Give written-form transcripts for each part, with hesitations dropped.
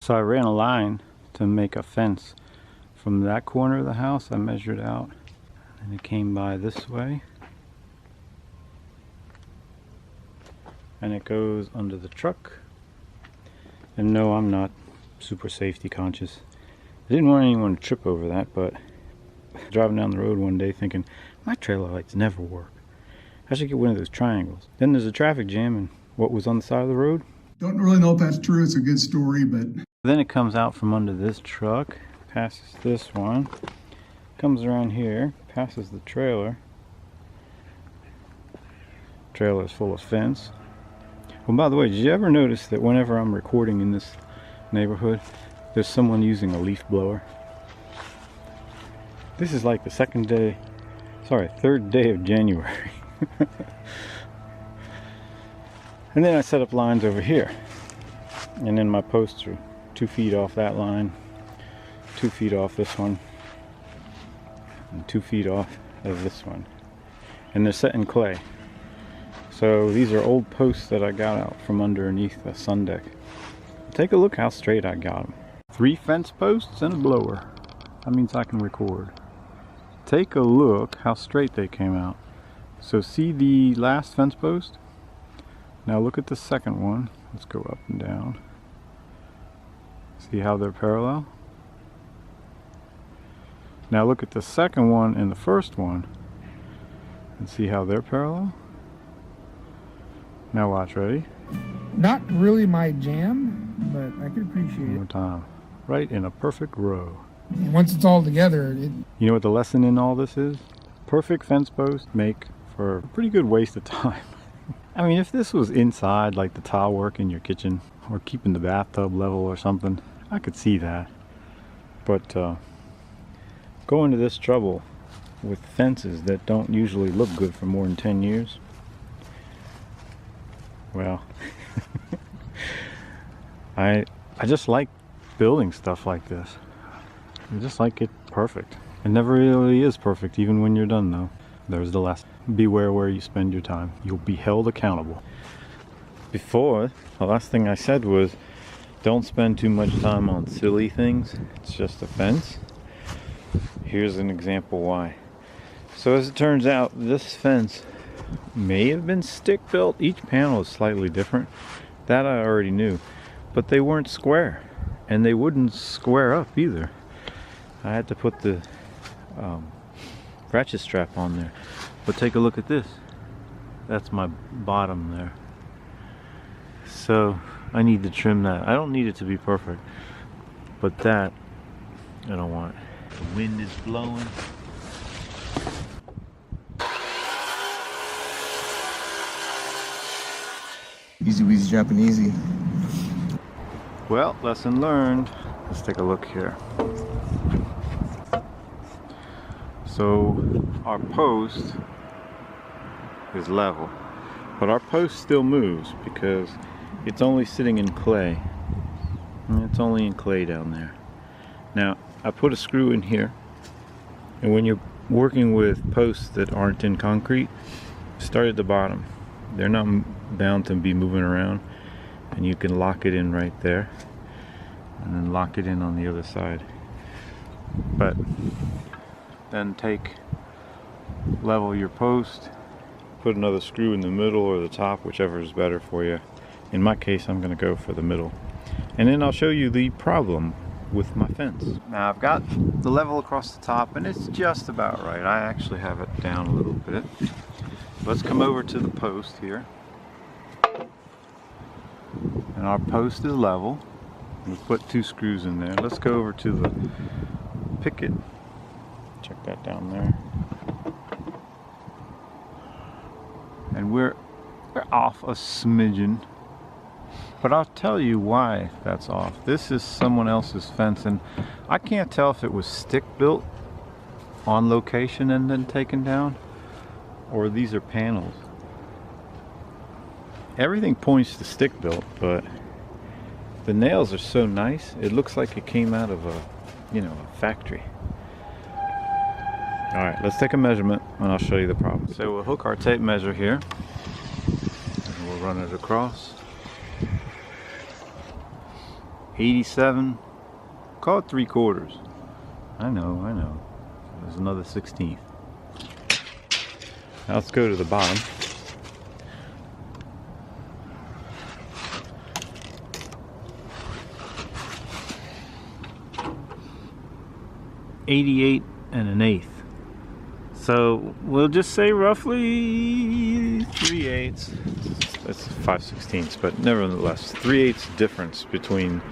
So I ran a line to make a fence from that corner of the house. I measured out and it came by this way. And it goes under the truck. And no, I'm not super safety conscious. I didn't want anyone to trip over that, but driving down the road one day thinking, my trailer lights never work. I should get one of those triangles. Then there's a traffic jam and what was on the side of the road? Don't really know if that's true. It's a good story, but... Then it comes out from under this truck, passes this one, comes around here, passes the trailer. Trailer's full of fence. Well, by the way, did you ever notice that whenever I'm recording in this neighborhood, there's someone using a leaf blower? This is like the third day of January. And then I set up lines over here. And then my posts are 2 feet off that line, 2 feet off this one, and 2 feet off of this one. And they're set in clay. So these are old posts that I got out from underneath the sun deck. Take a look how straight I got them. 3 fence posts and a blower. That means I can record. Take a look how straight they came out. So see the last fence post? Now look at the second one. Let's go up and down. See how they're parallel? Now look at the second one and the first one and see how they're parallel? Now watch, ready? Not really my jam, but I could appreciate One more it. time. Right in a perfect row. And once it's all together, You know what the lesson in all this is? Perfect fence posts make for a pretty good waste of time. I mean, if this was inside, like the tile work in your kitchen, or keeping the bathtub level or something, I could see that. But going to this trouble with fences that don't usually look good for more than 10 years, well, I just like building stuff like this. I just like it perfect. It never really is perfect, even when you're done though. There's the lesson. Beware where you spend your time. You'll be held accountable. Before, the last thing I said was, don't spend too much time on silly things. It's just a fence. Here's an example why. So as it turns out, this fence may have been stick built. Each panel is slightly different. That I already knew. But they weren't square. And they wouldn't square up either. I had to put the ratchet strap on there. But take a look at this. That's my bottom there. So I need to trim that. I don't need it to be perfect. But that, I don't want. The wind is blowing. Easy weezy Japanesey. Well, lesson learned. Let's take a look here. So our post is level, but our post still moves because it's only sitting in clay. And it's only in clay down there. Now I put a screw in here, and when you're working with posts that aren't in concrete, start at the bottom. They're not bound to be moving around, and you can lock it in right there and then lock it in on the other side. But then level your post, put another screw in the middle or the top, whichever is better for you. In my case, I'm going to go for the middle. And then I'll show you the problem with my fence. Now I've got the level across the top and it's just about right. I actually have it down a little bit. Let's come over to the post here. And our post is level. We put 2 screws in there. Let's go over to the picket. Check that down there. And we're off a smidgen. But I'll tell you why that's off. This is someone else's fence, and I can't tell if it was stick built on location and then taken down, or these are panels. Everything points to stick built, but the nails are so nice, it looks like it came out of a factory. Alright, let's take a measurement and I'll show you the problem. So we'll hook our tape measure here and we'll run it across. 87, call it 3/4. I know. There's another 16th. Now let's go to the bottom. .88 1/8. So we'll just say roughly 3/8. That's 5/16, but nevertheless, 3/8 difference between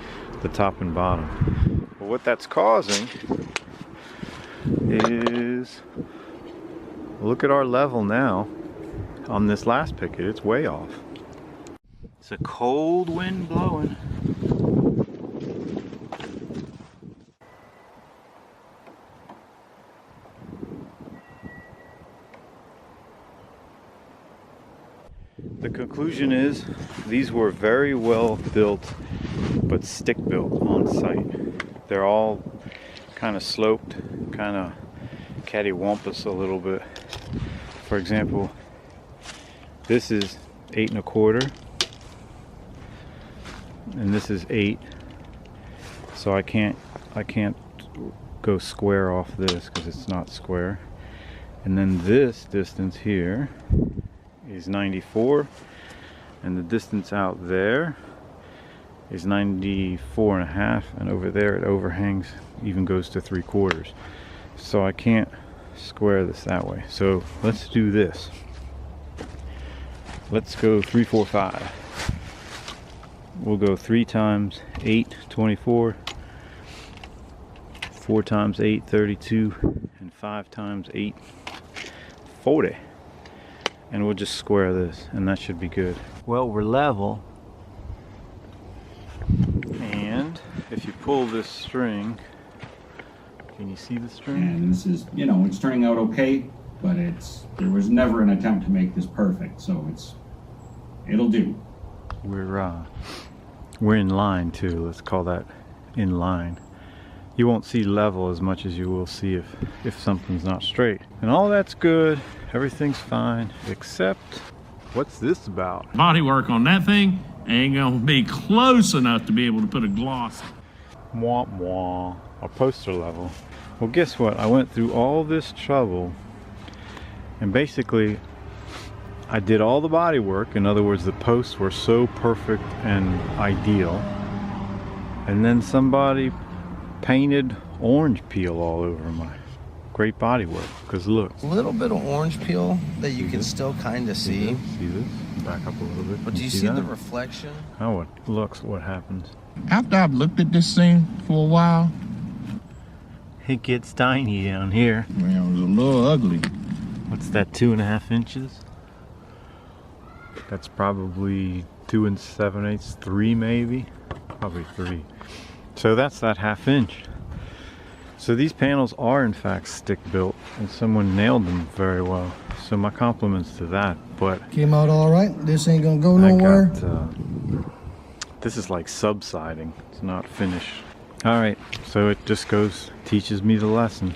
the top and bottom. But what that's causing is, look at our level now on this last picket. It's way off. It's a cold wind blowing. The conclusion is these were very well built, but stick built on site. They're all kind of sloped, kind of cattywampus a little bit. For example, this is 8 1/4, and this is 8. So I can't go square off this because it's not square. And then this distance here is 94, and the distance out there is 94 1/2, and over there it overhangs, even goes to 3/4. So I can't square this that way. So let's do this. Let's go 3, 4, 5. We'll go 3 times 8, 24, 4 times 8, 32, and 5 times 8, 40. And we'll just square this, and that should be good. Well, we're level, and if you pull this string, can you see the string? And this is, you know, it's turning out okay, but there was never an attempt to make this perfect, so it'll do. We're in line too. Let's call that in line. You won't see level as much as you will see if something's not straight. And all that's good. Everything's fine, except what's this about? Body work on that thing ain't gonna be close enough to be able to put a gloss. Wah wah. Our poster level. Well, guess what? I went through all this trouble, and basically I did all the body work. In other words, the posts were so perfect and ideal, and then somebody painted orange peel all over my great body work. Because look, A little bit of orange peel that you can still kind of see. See this? Back up a little bit. But do you see the reflection? How it looks, what happens. After I've looked at this thing for a while, It gets tiny down here. man, it was a little ugly. What's that, 2.5 inches? That's probably 2 7/8, 3 maybe? Probably 3. So that's that 1/2 inch. So these panels are in fact stick built, and someone nailed them very well. So my compliments to that. But Came out all right. This ain't gonna go nowhere. This is like subsiding. It's not finished. All right, so it just teaches me the lesson.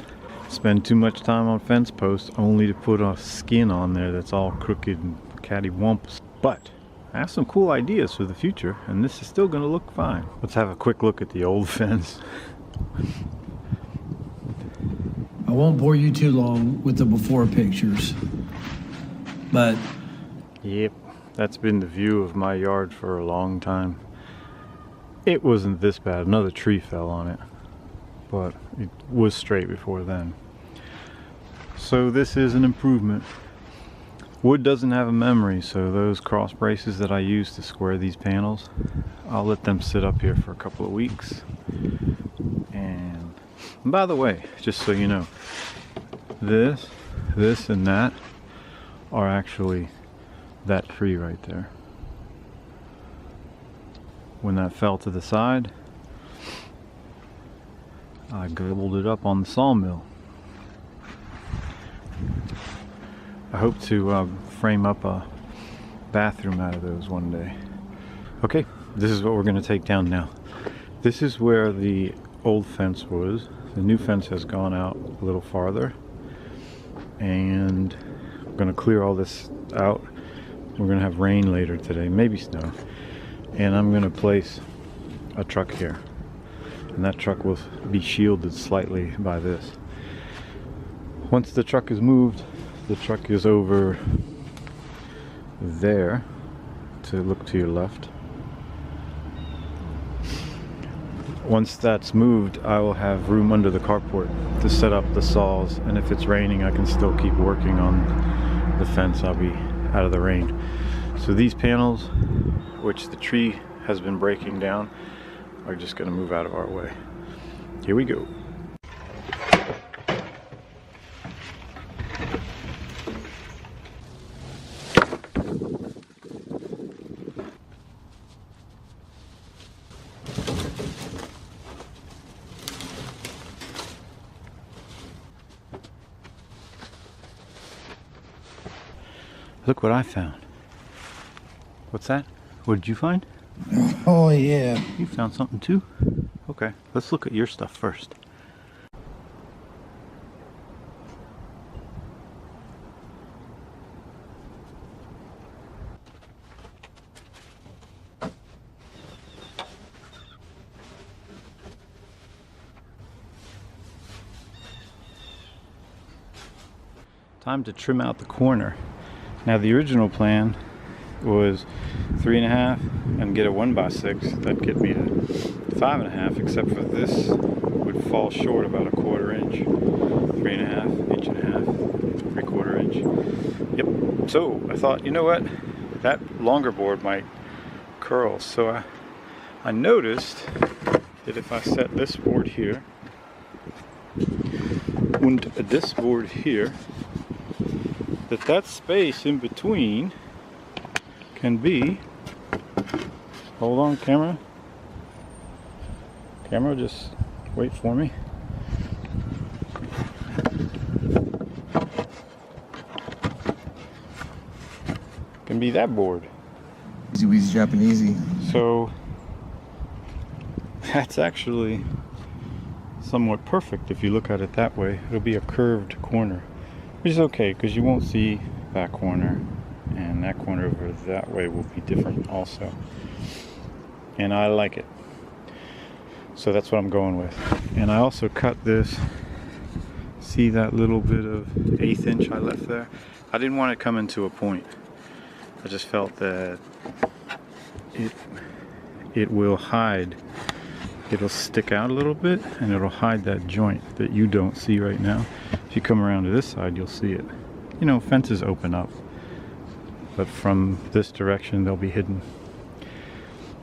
Spend too much time on fence posts only to put a skin on there that's all crooked and cattywampus. But I have some cool ideas for the future, and this is still gonna look fine. Let's have a quick look at the old fence. I won't bore you too long with the before pictures, but Yep, that's been the view of my yard for a long time. It wasn't this bad. Another tree fell on it, but it was straight before then. So this is an improvement. Wood doesn't have a memory, so those cross braces that I use to square these panels, I'll let them sit up here for a couple of weeks. And by the way, just so you know, this, and that are actually that tree right there. When that fell to the side, I gobbled it up on the sawmill. I hope to frame up a bathroom out of those one day. Okay, this is what we're going to take down now. This is where the old fence was. The new fence has gone out a little farther, and I'm going to clear all this out. We're going to have rain later today, maybe snow, and I'm going to place a truck here, and that truck will be shielded slightly by this. Once the truck is moved, the truck is over there, to look to your left. Once that's moved, I will have room under the carport to set up the saws, and if it's raining I can still keep working on the fence. I'll be out of the rain. So these panels, which the tree has been breaking down, are just going to move out of our way. Here we go. Look what I found. What's that? What did you find? Oh, yeah. You found something too? Okay, let's look at your stuff first. Time to trim out the corner. Now the original plan was 3.5 and get a 1x6. That'd get me to 5.5, except for this would fall short about a 1/4 inch. 3.5, 1.5, 3/4 inch. Yep. So I thought, you know what? That longer board might curl. So I noticed that if I set this board here and this board here, that space in between can be, hold on camera, just wait for me. Can be that board. Easy Weezy Japanesey. So that's actually somewhat perfect if you look at it that way. It'll be a curved corner, which is okay because you won't see that corner, and that corner over that way will be different also, and I like it. So that's what I'm going with. And I also cut this, see that little bit of 1/8 inch I left there? I didn't want it coming to a point. I just felt that it will hide, it'll stick out a little bit and it'll hide that joint that you don't see right now. If you come around to this side, you'll see it. You know, fences open up, but from this direction they'll be hidden.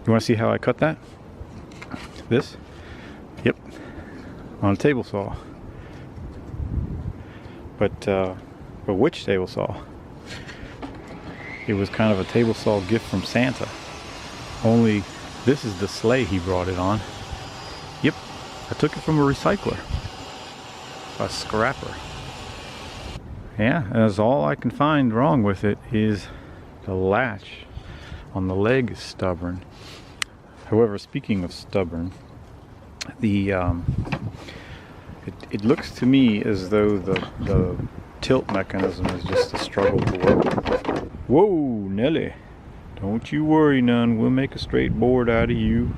You want to see how I cut that? This? Yep, on a table saw. But which table saw? It was kind of a table saw gift from Santa. Only this is the sleigh he brought it on. Yep, I took it from a recycler. A scrapper. Yeah, and that's all I can find wrong with it is the latch on the leg is stubborn. However, speaking of stubborn, the it looks to me as though the tilt mechanism is just a struggle to work. Whoa, Nelly, don't you worry none, we'll make a straight board out of you.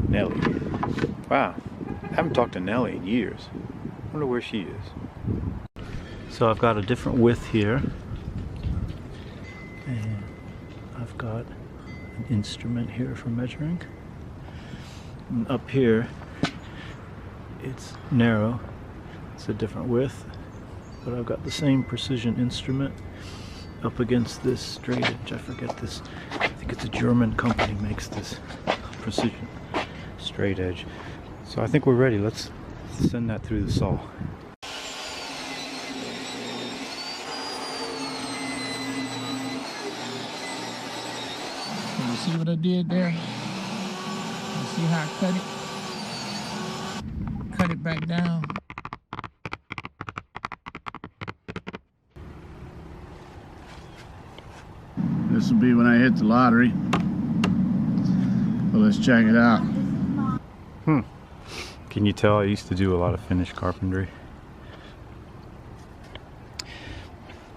Nelly. Wow, I haven't talked to Nelly in years. I wonder where she is. So I've got a different width here, and I've got an instrument here for measuring. And up here, it's narrow, it's a different width, but I've got the same precision instrument up against this straight edge. I forget this, I think it's a German company makes this precision straight edge. So I think we're ready. Let's send that through the saw. You see what I did there? You see how I cut it? Cut it back down. This will be when I hit the lottery. Well, let's check it out. Can you tell I used to do a lot of finished carpentry?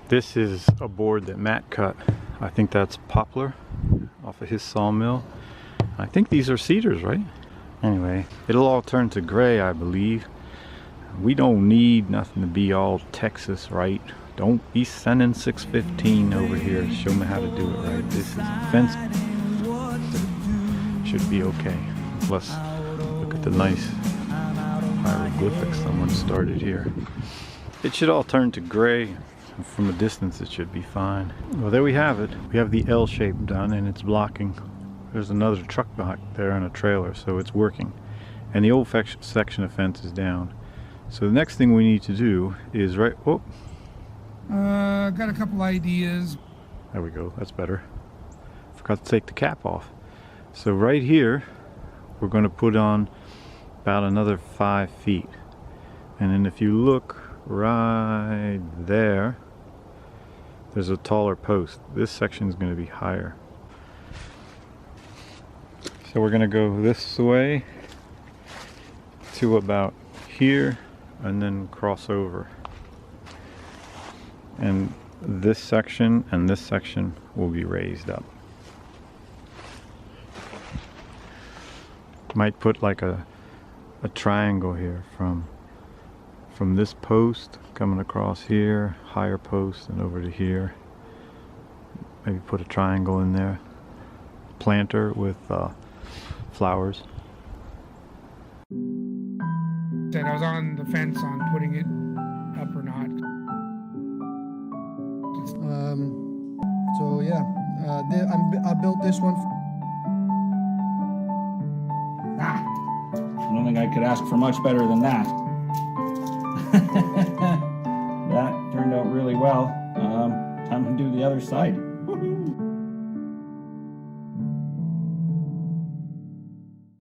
This is a board that Matt cut. I think that's poplar off of his sawmill. I think these are cedars, right? Anyway, it'll all turn to gray, I believe. We don't need nothing to be all Texas, right? Don't be sending 615 over here to show me how to do it right. This is fence. Should be okay. Plus, look at the nice hieroglyphics someone started here. It should all turn to gray. From a distance it should be fine. Well, there we have it. We have the L shape done and it's blocking. There's another truck back there and a trailer, so it's working. And the old section of fence is down. So the next thing we need to do is got a couple ideas. There we go, that's better. Forgot to take the cap off. So right here, we're going to put on about another 5 feet. And then if you look right there, there's a taller post. This section is going to be higher. So we're going to go this way to about here and then cross over. And this section and this section will be raised up. Might put like a triangle here from this post coming across here, higher post, and over to here. Maybe put a triangle in there. Planter with flowers. Said I was on the fence on putting it up or not. So yeah, I built this one. I don't think I could ask for much better than that. That turned out really well. Time to do the other side.